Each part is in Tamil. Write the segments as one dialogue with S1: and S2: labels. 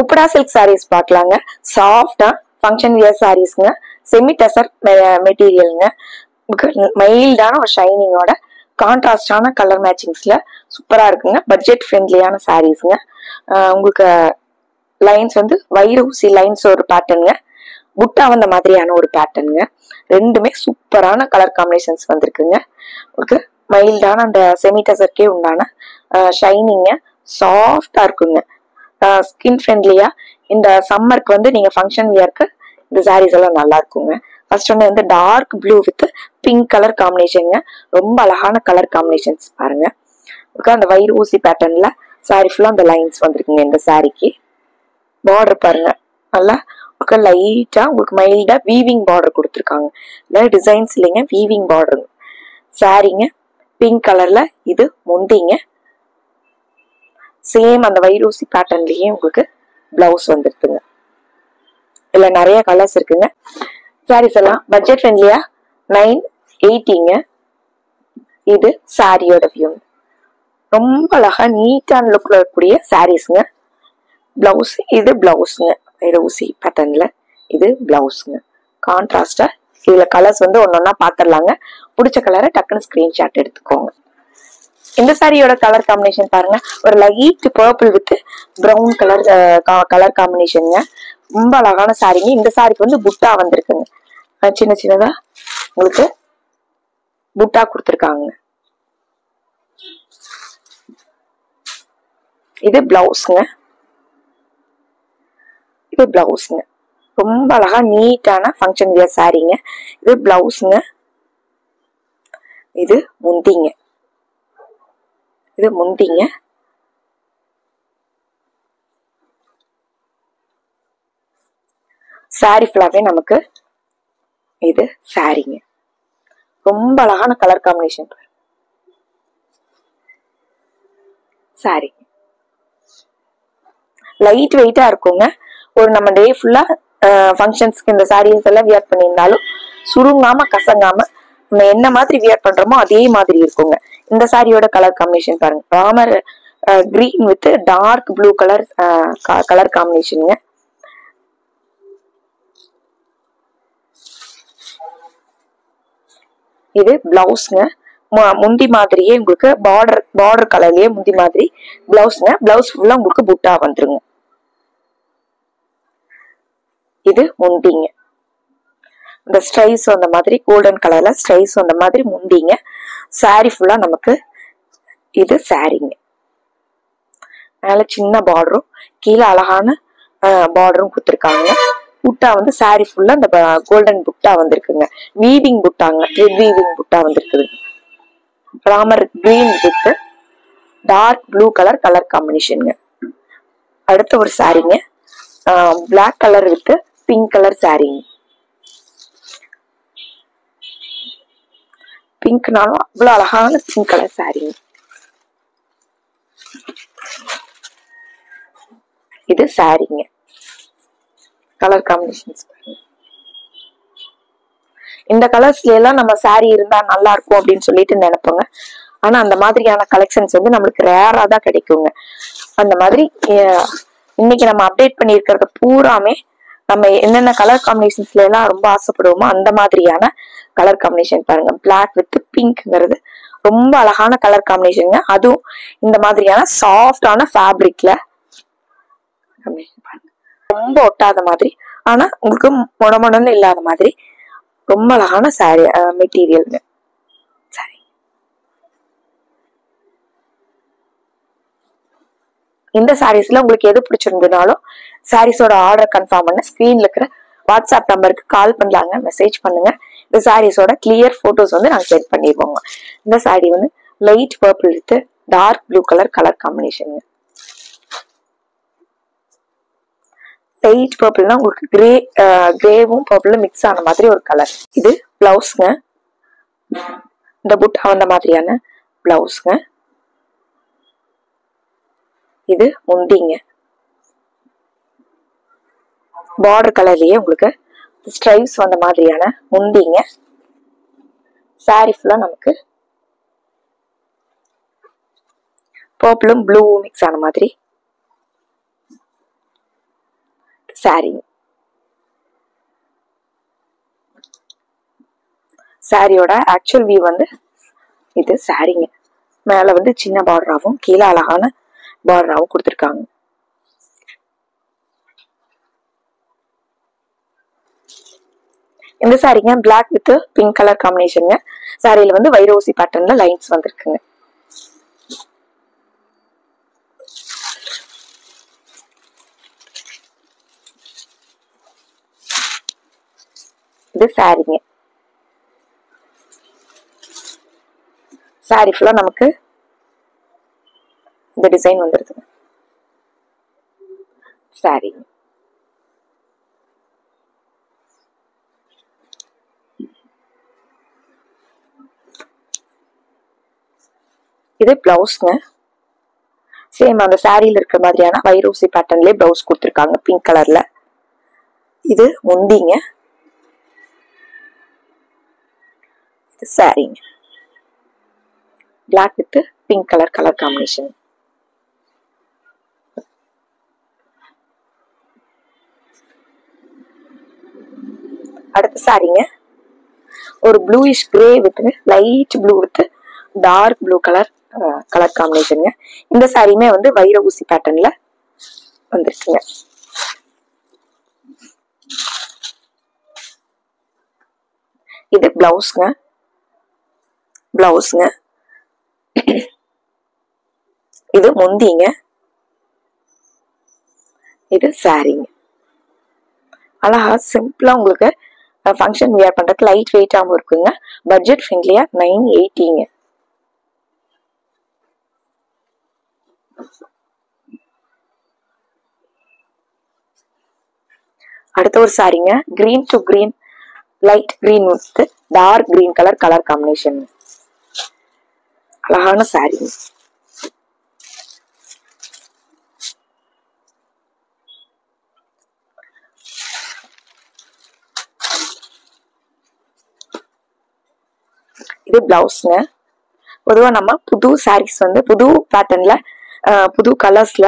S1: உப்படா சில்க் சாரீஸ் பார்க்கலாங்க. சாஃப்டா ஃபங்க்ஷன் வியர் சாரீஸ்ங்க. செமி டசர் மெட்டீரியலுங்க. மைல்டான ஒரு ஷைனிங்கோட கான்ட்ராஸ்டான கலர் மேட்சிங்ஸ்ல சூப்பரா இருக்குங்க. பட்ஜெட் ஃப்ரெண்ட்லியான சாரீஸ்ங்க. உங்களுக்கு லைன்ஸ் வந்து வைர ஊசி லைன்ஸ் ஒரு பேட்டர்னுங்க. புட்டா வந்த மாதிரியான ஒரு பேட்டர்னுங்க. ரெண்டுமே சூப்பரான கலர் காம்பினேஷன்ஸ் வந்திருக்குங்க. உங்களுக்கு மைல்டான அந்த செமி டசர்க்கே உண்டான ஷைனிங்க சாஃப்டா இருக்குங்க. ஸ்கின் ஃப்ரெண்ட்லியா இந்த சம்மருக்கு வந்து நீங்க ஃபங்க்ஷன் வியர்க்கு இந்த சாரீஸ் எல்லாம் நல்லா இருக்குங்க. ஃபர்ஸ்ட் ஒன்று வந்து dark blue with pink colour காம்பினேஷனுங்க. ரொம்ப அழகான கலர் காம்பினேஷன்ஸ் பாருங்க. அந்த வைர ஊசி பேட்டர்ன்ல சாரி ஃபுல்லா அந்த லைன்ஸ் வந்திருக்குங்க. இந்த சாரிக்கு பார்டர் பாருங்க, நல்லா லைட்டா உங்களுக்கு மைல்டா வீவிங் பார்டர் கொடுத்துருக்காங்க. இல்லை டிசைன்ஸ் இல்லைங்க, வீவிங் பார்டர் சாரிங்க. பிங்க் கலர்ல இது முந்திங்க. சேம் அந்த வைரூசி பேட்டர்ன்லயே உங்களுக்கு பிளவுஸ் வந்துருக்குங்க. இதுல நிறைய கலர்ஸ் இருக்குங்க. சாரீஸ் எல்லாம் பட்ஜெட் ஃப்ரெண்ட்லியா 980ங்க. இது சாரியோட வியூ. ரொம்ப அழகா நீட்டான லுக்ல இருக்கக்கூடிய சாரீஸ்ங்க. பிளவுஸ் இது பிளவுஸ்ங்க. வைரூசி பேட்டர்ன்ல இது பிளவுஸ்ங்க. கான்ட்ராஸ்டா இதுல கலர்ஸ் வந்து ஒன்னொன்னா பாத்திரலாங்க. பிடிச்ச கலரை டக்குன்னு ஸ்கிரீன்ஷாட் எடுத்துக்கோங்க. இந்த சாரியோட கலர் காம்பினேஷன் பாருங்க, ஒரு light purple with brown colour காம்பினேஷனுங்க. ரொம்ப அழகான சாரிங்க. இந்த சாரிக்கு வந்து புட்டா வந்திருக்குங்க. சின்ன சின்னதா உங்களுக்கு புட்டா கொடுத்துருக்காங்க. இது பிளவுஸ்ங்க. இது பிளவுஸ்ங்க. ரொம்ப அழகா நீட்டான ஃபங்க்ஷன் வியர் சாரிங்க. இது பிளவுஸ்ங்க. இது முந்திங்க. இது முந்திங்க. சாரி ஃபுல்லாவே நமக்கு இது சாரிங்க. ரொம்ப அழகான கலர் காம்பினேஷன் சாரி. லைட் வெயிட்டா இருக்குங்க. ஒரு நம்ம டே ஃபுல்லா ஃபங்க்ஷன்ஸ்க்கு இந்த சாரீஸ் எல்லாம் வியர் பண்ணியிருந்தாலும் சுருங்காம கசங்காம நம்ம என்ன மாதிரி வியர் பண்றோமோ அதே மாதிரி இருக்குங்க. இந்த சாரியோட கலர் காம்பினேஷன் பாருங்க, Ramar green with dark blue colour காம்பினேஷனுங்க. இது பிளவுஸ்ங்க. முந்தி மாதிரியே உங்களுக்கு பார்டர் கலர்லயே முந்தி மாதிரி பிளவுஸ்ங்க. பிளவுஸ் ஃபுல்லா உங்களுக்கு புட்டா வந்துருங்க. இது முந்திங்க. இந்த ஸ்ட்ரைஸ் வந்த மாதிரி கோல்டன் கலர்ல ஸ்ட்ரைஸ் வந்த மாதிரி முந்திங்க. சாரி ஃபுல்லா நமக்கு இது சாரிங்க. மேல சின்ன பார்டரும் கீழே அழகான பார்டரும் கொடுத்துருக்காங்க. புட்டா வந்து சாரி ஃபுல்லா இந்த கோல்டன் புட்டா வந்திருக்குங்க. வீவிங் புட்டாங்க. த்ரெட் வீவிங் புட்டா வந்திருக்குது. Ramar green with dark blue colour காம்பினேஷனுங்க. அடுத்த ஒரு சாரிங்க, black colour with pink colour சாரிங்க. பிங்க்னாலும் அவ்வளவு அழகான பிங்க் கலர் சாரிங்க. இது சாரிங்க. கலர் காம்பினேஷன்ஸ் இந்த கலர்ஸ்ல எல்லாம் நம்ம சாரி இருந்தா நல்லா இருக்கும் அப்படின்னு சொல்லிட்டு நினைப்போங்க. ஆனா அந்த மாதிரியான கலெக்ஷன்ஸ் வந்து நம்மளுக்கு ரேரா தான் கிடைக்குங்க. அந்த மாதிரி இன்னைக்கு நம்ம அப்டேட் பண்ணியிருக்கிறது பூராமே நம்ம என்னென்ன கலர் காம்பினேஷன்ஸ்ல எல்லாம் ரொம்ப ஆசைப்படுவோமோ அந்த மாதிரியான கலர் காம்பினேஷன் பாருங்க. பிளாக் வித் பிங்க்ங்கிறது ரொம்ப அழகான கலர் காம்பினேஷனுங்க. அதுவும் இந்த மாதிரியான சாஃப்டான ஃபேப்ரிக்ல ரொம்ப ஒட்டாத மாதிரி, ஆனா உங்களுக்கு மொடமொடன்னு இல்லாத மாதிரி ரொம்ப அழகான சாரி மெட்டீரியல். சரி, இந்த சாரீஸ்ல உங்களுக்கு எது பிடிச்சிருந்ததுனாலும் சாரீஸோட ஆர்டர் கன்ஃபார்ம் பண்ண ஸ்கிரீன்ல இருக்கிற வாட்ஸ்அப் நம்பருக்கு கால் பண்ணலாங்க, மெசேஜ் பண்ணுங்க. இந்த சாரீஸோட கிளியர் போட்டோஸ் வந்து நாங்க சென்ட் பண்ணிடுவோங்க. இந்த சாரி வந்து light purple with dark blue colour combination. லைட் பர்பிள்னா உங்களுக்கு கிரேவும் பர்பிளும் மிக்ஸ் ஆன மாதிரி ஒரு கலர். இது பிளவுஸ்ங்க. இந்த புட்டா வந்த மாதிரியான பிளவுஸ்ங்க. இது முந்திங்க. பார்டர் கலர்லயே உங்களுக்கு ஸ்ட்ரைப்ஸ் வந்த மாதிரியான முந்திங்க. சாரி ஃபுல்லா நமக்கு பர்பிளும் ப்ளூ மிக்ஸ் ஆன மாதிரி சாரி. சாரியோட ஆக்சுவல் வியூ வந்து இது சாரிங்க. மேல வந்து சின்ன பார்டராகவும் கீழே அழகான பார்டராகவும் கொடுத்துருக்காங்க. இந்த சாரிங்க பிளாக் வித் பிங்க் கலர் காம்பினேஷனுங்க. சாரியில வந்து வைரோசி பேட்டர்ன்ல லைன்ஸ் வந்திருக்குங்க. இது சாரிங்க. சாரி ஃபுல்லா நமக்கு இந்த டிசைன் வந்துருதுங்க. சாரி இது பிளவுஸ்ங்க. சேம் அந்த சாரியில இருக்கிற மாதிரியான வைரோசி பேட்டர்ன்லயே பிளவுஸ் கொடுத்துருக்காங்க பிங்க் கலர்ல. இது முந்திங்க. இது சாரிங்க. Black with pink colour combination. அடுத்த சாரிங்க ஒரு bluish grey with light blue with dark blue colour காம்பினேஷனுங்க. இந்த சாரியுமே வந்து வைர ஊசி பேட்டர்ன்ல வந்துருக்குங்க. இது பிளவுஸ்ங்க. இது முந்திங்க. இது சாரிங்க. அழகா சிம்பிளா உங்களுக்கு ஃபங்க்ஷன் வியர் பண்றதுக்கு லைட் வெயிட்டாகவும் இருக்குங்க. பட்ஜெட் ஃப்ரெண்ட்லியா 980ங்க. அடுத்த ஒரு சாரிங்க green to green light green with dark green colour combination. அழகான சாரி. இது பிளவுஸ்ங்க. பொதுவா நம்ம புது சாரீஸ் வந்து புது பேட்டர்ன்ல புது கலர்ஸ்ல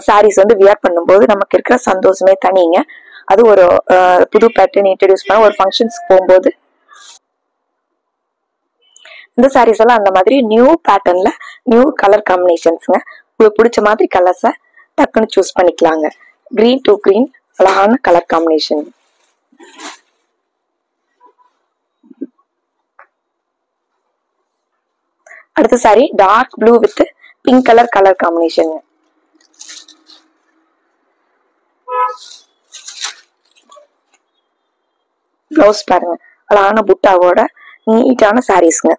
S1: சாரீஸ் வந்து வியர் பண்ணும்போது நமக்கு இருக்கிற சந்தோஷமே தனிங்க. அது ஒரு புது பேட்டர்ன் இன்ட்ரடியூஸ் பண்ண ஒரு ஃபங்க்ஷன்ஸ்க்கு போகும்போது இந்த சாரீஸ் எல்லாம் அந்த மாதிரி நியூ பேட்டர்ன்ல நியூ கலர் காம்பினேஷன்ஸ்ங்க. உங்களுக்கு பிடிச்ச மாதிரி கலர்ஸை டக்குன்னு சூஸ் பண்ணிக்கலாங்க. கிரீன் டு கிரீன் அழகான கலர் காம்பினேஷன். அடுத்த sari dark blue with pink colour combination. Blouse பாருங்க அழகான புட்டாவோட நீட்டான சாரீஸ்ங்க.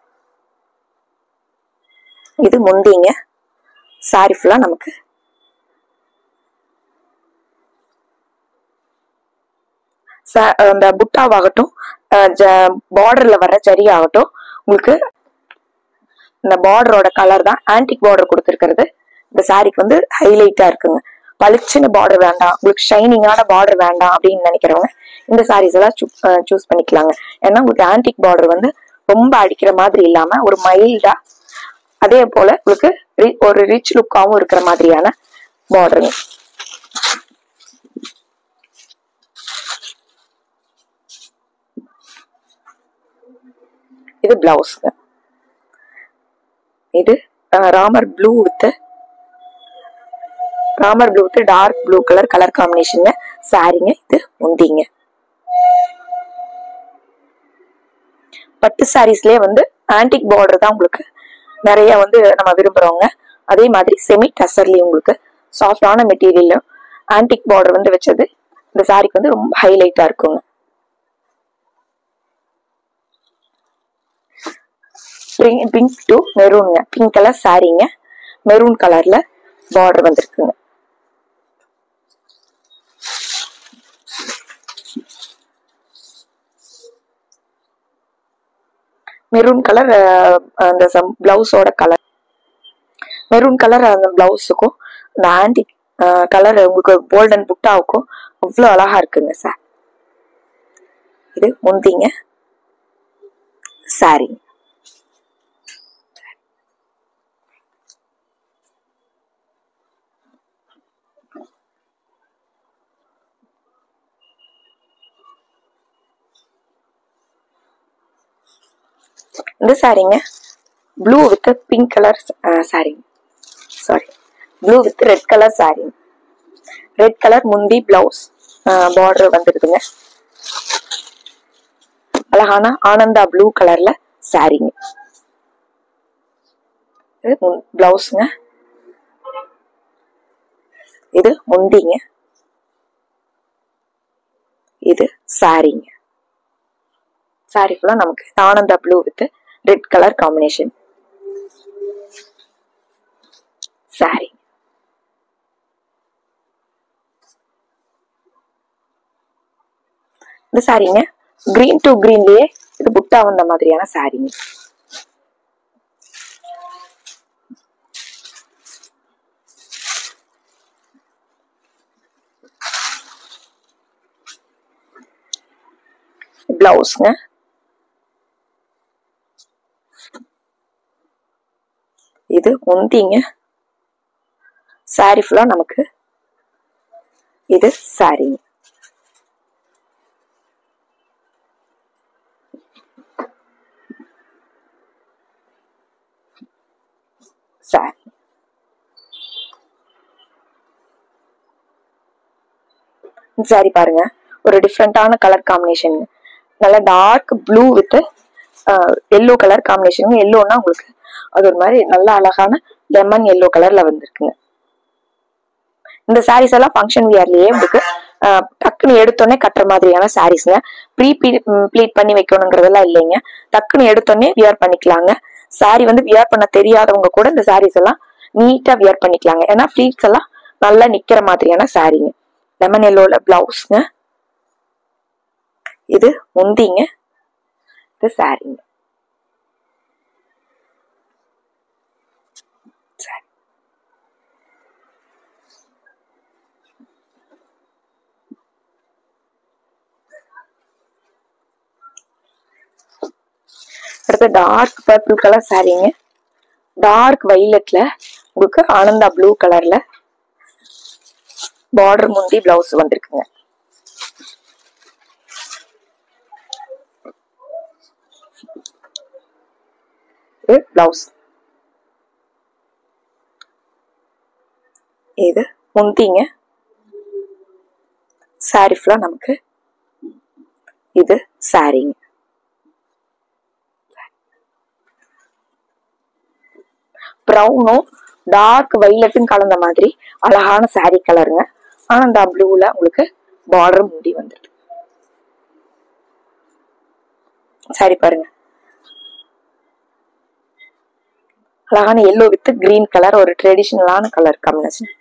S1: இது முந்திங்க. சாரி ஃபுல்லா நமக்கு அந்த புட்டாவாகட்டும் பார்டர்ல வர ஜரி ஆகட்டும் உங்களுக்கு இந்த பார்டரோட கலர் தான் ஆன்டிக் பார்டர் கொடுத்துருக்கிறது. இந்த சாரிக்கு வந்து ஹைலைட்டா இருக்குங்க. பளிச்சுன்னு பார்டர் வேண்டாம், உங்களுக்கு ஷைனிங்கான பார்டர் வேண்டாம் அப்படின்னு நினைக்கிறவங்க இந்த சாரீஸ் எல்லாம் சூஸ் பண்ணிக்கலாங்க. ஏன்னா உங்களுக்கு ஆன்டிக் பார்டர் வந்து ரொம்ப அடிக்கிற மாதிரி இல்லாம ஒரு மைல்டா அதே போல உங்களுக்கு ஒரு ரிச் லுக்காவும் இருக்கிற மாதிரியான பார்டருங்க. இது பிளவுஸ்ங்க. இது Ramar blue with dark blue colour combination சாரிங்க. இது முந்திங்க. பட்டு சாரீஸ்லயே வந்து ஆன்டிக் பார்டர் தான் உங்களுக்கு நிறைய வந்து நம்ம விரும்புறோங்க. அதே மாதிரி செமி டசர்லயும் உங்களுக்கு சாஃப்டான மெட்டீரியல் ஆன்டிக் பார்டர் வந்து வச்சது இந்த சாரிக்கு வந்து ரொம்ப ஹைலைட்டா இருக்குங்க. பிங்க் டு மெரூனுங்க. பிங்க் கலர் சாரிங்க. மெரூன் கலர்ல பார்டர் வந்திருக்குங்க. மெரூன் கலர் அந்த பிளவுஸோட கலர் மெரூன் கலர் அந்த பிளவுஸுக்கும் இந்த ஆன்டிக் கலர் உங்களுக்கு கோல்டன் புட்டாவுக்கும் அவ்வளோ அழகா இருக்குங்க சார். இது முந்திங்க. சாரி. இந்த சாரீங்க ப்ளூ வித் பிங்க் கலர் சாரீங்க, sari blue with red colour sari. Red colour முந்தி பிளவுஸ் பார்டர் வந்துருக்குங்க. அழகான ஆனந்தா ப்ளூ கலர்ல சாரீங்க. இது பிளவுஸ்ங்க, இது முந்திங்க, இது சாரீங்க. சாரி ஃபுல்லா நமக்கு Ananda blue with red colour combination sorry. இந்த சாரீங்க கிரீன் டு கிரீன்லயே இது புட்டா வந்த மாதிரியான சாரீங்க. பிளவுஸ்ங்க, இது முந்திங்க, சாரி ஃபுல்லா நமக்கு இது சாரீங்க. சாரி சாரி பாருங்க, ஒரு டிஃப்ரெண்டான கலர் காம்பினேஷன். நல்ல dark blue with yellow colour combination. எல்லோன்னா உங்களுக்கு அது ஒரு மாதிரி நல்ல அழகான லெமன் எல்லோ கலர்ல வந்திருக்குங்க. இந்த சாரீஸ் எல்லாம் ஃபங்க்ஷன் வியர்லயே உங்களுக்கு டக்குன்னு எடுத்தோடனே கட்டுற மாதிரியான சாரீஸ்ங்க. ப்ளீட் பண்ணி வைக்கணுங்கிறதெல்லாம் இல்லைங்க. டக்குன்னு எடுத்தோடனே வியர் பண்ணிக்கலாங்க. சாரி வந்து வியர் பண்ண தெரியாதவங்க கூட இந்த சாரீஸ் எல்லாம் நீட்டா வியர் பண்ணிக்கலாங்க. ஏன்னா ஃபிளீட்ஸ் எல்லாம் நல்லா நிக்கிற மாதிரியான சாரீங்க. லெமன் எல்லோல பிளவுஸ்ங்க, இது முந்திங்க, இது சாரீங்க. அடுத்து டார்க் பர்பிள் கலர் சாரீங்க. டார்க் வைலட்ல உங்களுக்கு ஆனந்தா ப்ளூ கலர்ல பார்டர் முந்தி பிளவுஸ் வந்திருக்குங்க. இது பிளவுஸ், இது முந்திங்க, சாரி ஃபுல்லா நமக்கு இது சாரீங்க. ப்ரௌனும் டார்க் வைலட்டும் கலந்த மாதிரி அழகான சாரி கலருங்க. ஆனந்தா ப்ளூல உங்களுக்கு பார்டர் முடி வந்துருக்கு. சாரி பாருங்க, அழகான எல்லோ வித் கிரீன் கலர், ஒரு ட்ரெடிஷனலான கலர் காம்பினேஷன்.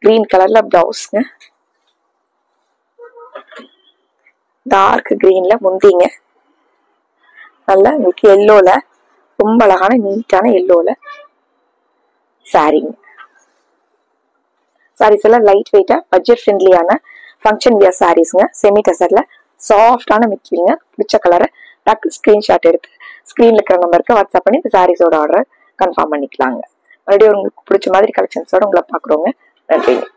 S1: கிரீன் கலர்ல பிளவுஸ்ங்க, டார்க் கிரீன்ல முந்திங்க, நல்ல உங்களுக்கு எல்லோல ரொம்ப அழகான நீட்டான எல்லோல சாரீங்க. சாரீஸ் எல்லாம் லைட் வெயிட்டா பட்ஜெட் ஃப்ரெண்ட்லியான ஃபங்க்ஷன் வியர் சாரீஸ்ங்க. செமி டசர்ல சாஃப்டான மெட்டீரியல்ங்க. பிடிச்ச கலரை டக்கு ஸ்கிரீன்ஷாட் எடுத்து ஸ்கிரீன்ல இருக்கிற நம்பருக்கு வாட்ஸ்அப் பண்ணி இந்த சாரீஸோட ஆர்டர் கன்ஃபார்ம் பண்ணிக்கலாங்க. மறுபடியும் உங்களுக்கு பிடிச்ச மாதிரி கலெக்ஷன்ஸோட உங்களை பாக்குறோங்க. நன்றிங்க.